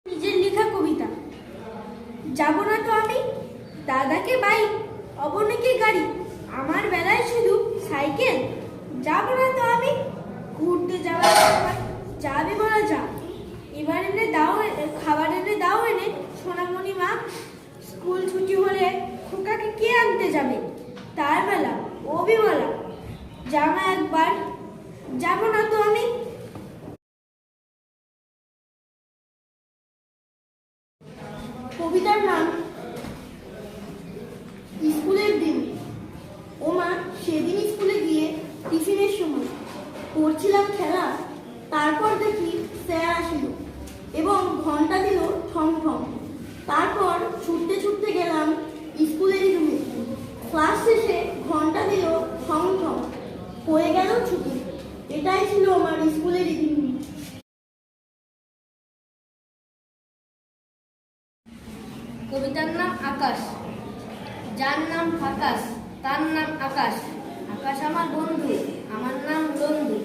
নিজের লেখা কবিতা। যাব না তো আমি, দাদাকে বাইক, অবনীকে গাড়ি, আমার বেলায় শুধু সাইকেল। যাব না তো আমি, ঘুরতে যাওয়ার সময় যাবে বলা যা, এবার এনে দাও, খাবার এনে দাও এনে সোনামণি মা। স্কুল ছুটি হলে খোকাকে কে আনতে যাবে, তার বেলা ও বিমলা। জামা একবার, যাব না তো আমি। কবিতার নাম স্কুলের দিন। ও মা, সেদিন স্কুলে গিয়ে টিফিনের সময় করছিলাম খেলা, তারপর দেখি স্যার আসিল এবং ঘন্টা দিল ঠং ঠং। তারপর ছুটতে ছুটতে গেলাম স্কুলের রুমে। ক্লাস শেষে ঘন্টা দিল ঠং ঠং, হয়ে গেল ছুটি। এটাই ছিল আমার স্কুলের দিন। কবিতার নাম আকাশ। যার নাম আকাশ তার নাম আকাশ। আকাশ আমার বন্ধু, আমার নাম বন্ধু।